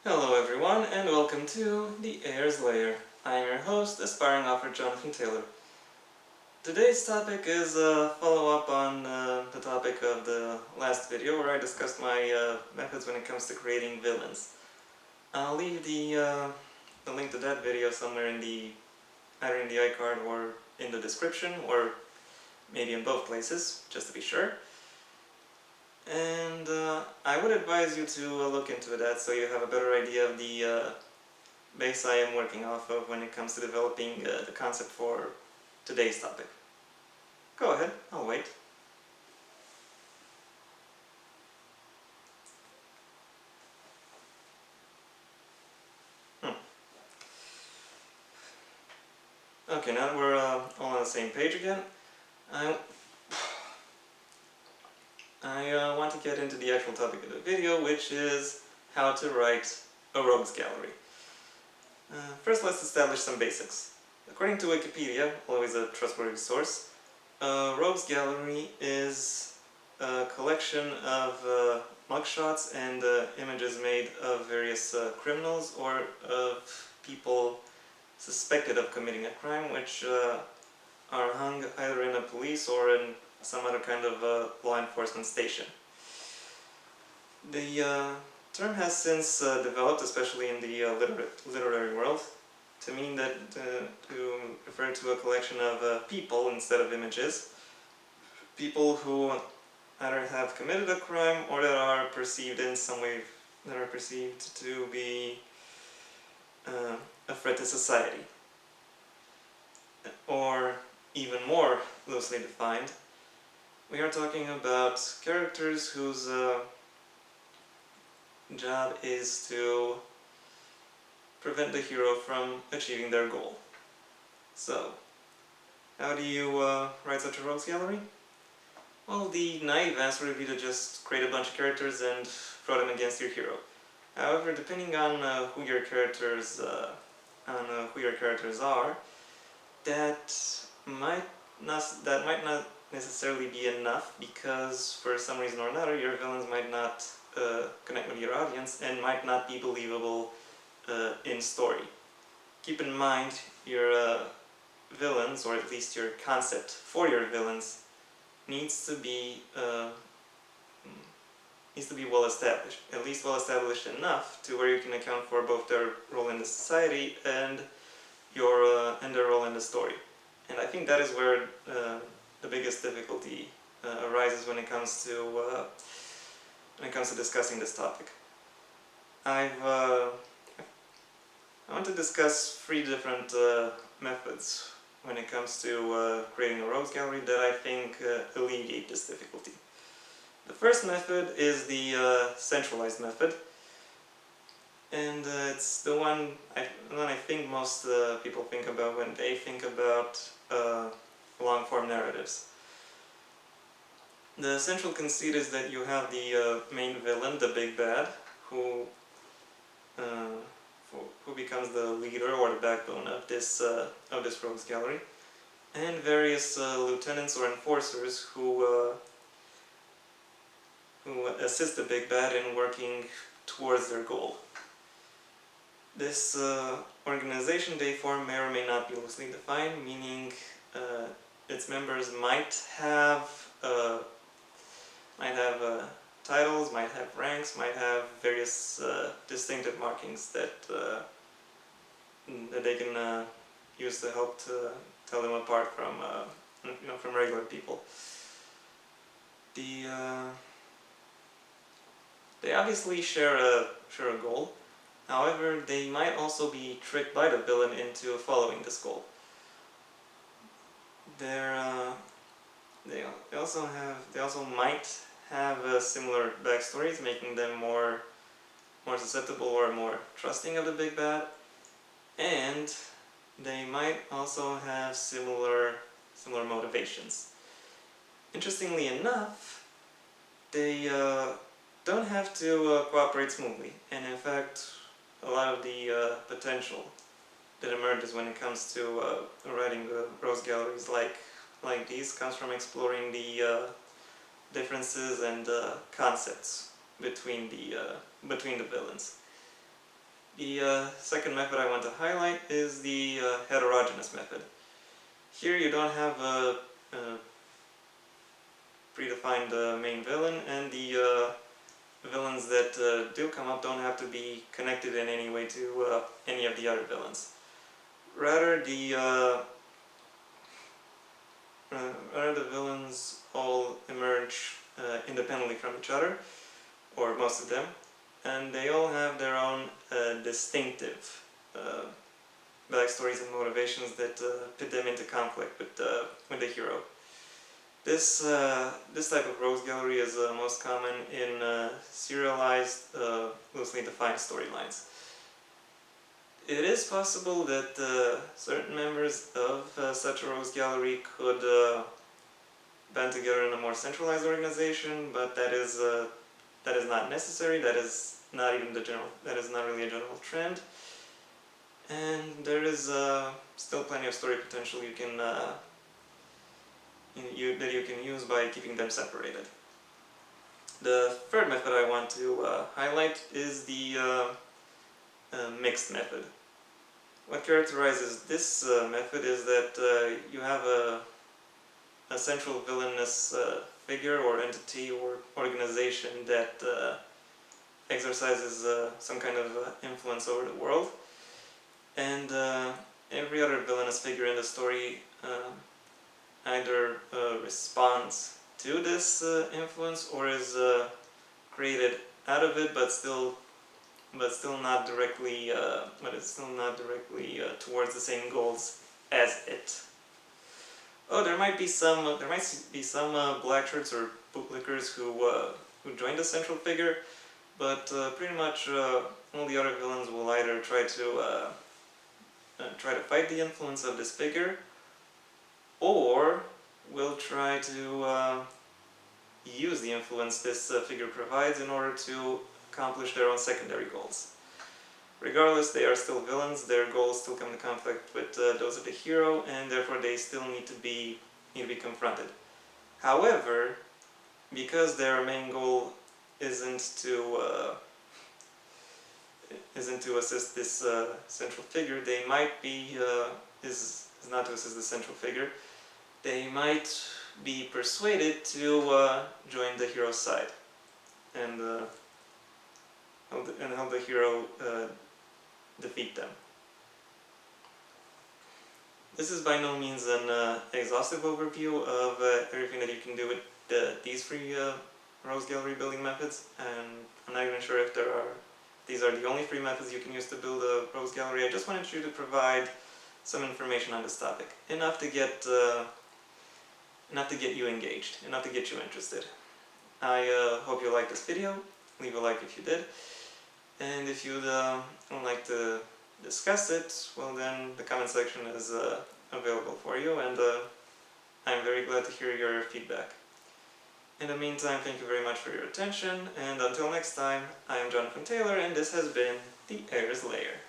Hello everyone, and welcome to the Heir's Lair. I am your host, aspiring author Jonathan Taylor. Today's topic is a follow-up on the topic of the last video where I discussed my methods when it comes to creating villains. I'll leave the link to that video somewhere either in the iCard or in the description, or maybe in both places, just to be sure. And I would advise you to look into that so you have a better idea of the base I am working off of when it comes to developing the concept for today's topic. Go ahead, I'll wait. Okay, now that we're all on the same page again, I want to get into the actual topic of the video, which is how to write a rogues gallery. First, let's establish some basics. According to Wikipedia, always a trustworthy source, a rogues gallery is a collection of mugshots and images made of various criminals or of people suspected of committing a crime, which are hung either in a police or in some other kind of law enforcement station. The term has since developed, especially in the literary world, to mean that to refer to a collection of people instead of images. People who either have committed a crime or that are perceived in some way, that are perceived to be a threat to society. Or even more loosely defined, we are talking about characters whose job is to prevent the hero from achieving their goal. So, how do you write such a rogues gallery? Well, the naive answer would be to just create a bunch of characters and throw them against your hero. However, depending on who your characters are, that might not necessarily be enough, because for some reason or another your villains might not connect with your audience and might not be believable in story. Keep in mind your villains, or at least your concept for your villains, needs to be well established, at least well established enough to where you can account for both their role in the society and their role in the story. And I think that is where the biggest difficulty arises when it comes to discussing this topic. I want to discuss three different methods when it comes to creating a rogues gallery that I think alleviate this difficulty. The first method is the centralized method, and it's the one I think most people think about when they think about long-form narratives. The central conceit is that you have the main villain, the big bad, who becomes the leader or the backbone of this rogues gallery, and various lieutenants or enforcers who assist the big bad in working towards their goal. This organization they form may or may not be loosely defined, meaning its members might have titles, might have ranks, might have various distinctive markings that they can use to help to tell them apart from regular people. They obviously share a goal. However, they might also be tricked by the villain into following this goal. They also might have similar backstories, making them more susceptible or more trusting of the big bad, and they might also have similar motivations. Interestingly enough, they don't have to cooperate smoothly, and in fact, a lot of the potential that emerges when it comes to writing rogues galleries like these comes from exploring the differences and concepts between the villains. The second method I want to highlight is the heterogeneous method. Here you don't have a predefined main villain, and the villains that do come up don't have to be connected in any way to any of the other villains. Rather, the villains all emerge independently from each other, or most of them, and they all have their own distinctive backstories and motivations that put them into conflict with the hero. This type of rogues gallery is most common in serialized, loosely defined storylines. It is possible that certain members of such a rogues gallery could band together in a more centralized organization, but that is not necessary. That is not even that is not really a general trend. And there is still plenty of story potential that you can use by keeping them separated. The third method I want to highlight is the mixed method. What characterizes this method is that you have a central villainous figure or entity or organization that exercises some kind of influence over the world, and every other villainous figure in the story either responds to this influence or is created out of it, but still not directly towards the same goals as it. Oh, there might be some black shirts or bootlickers who join the central figure, but pretty much all the other villains will either try to fight the influence of this figure, or will try to use the influence this figure provides in order to accomplish their own secondary goals. Regardless, they are still villains. Their goals still come into conflict with those of the hero, and therefore they still need to be confronted. However, because their main goal isn't to assist this central figure, they might be is not to assist the central figure. They might be persuaded to join the hero's side and help the hero defeat them. This is by no means an exhaustive overview of everything that you can do with these three rogues gallery building methods, and I'm not even sure if these are the only three methods you can use to build a rogues gallery. I just wanted you to provide some information on this topic, enough to get you engaged, enough to get you interested. I hope you liked this video. Leave a like if you did, and if you'd like to discuss it, well then the comment section is available for you, and I'm very glad to hear your feedback. In the meantime, thank you very much for your attention, and until next time, I am Jonathan Taylor, and this has been the Heir's Lair.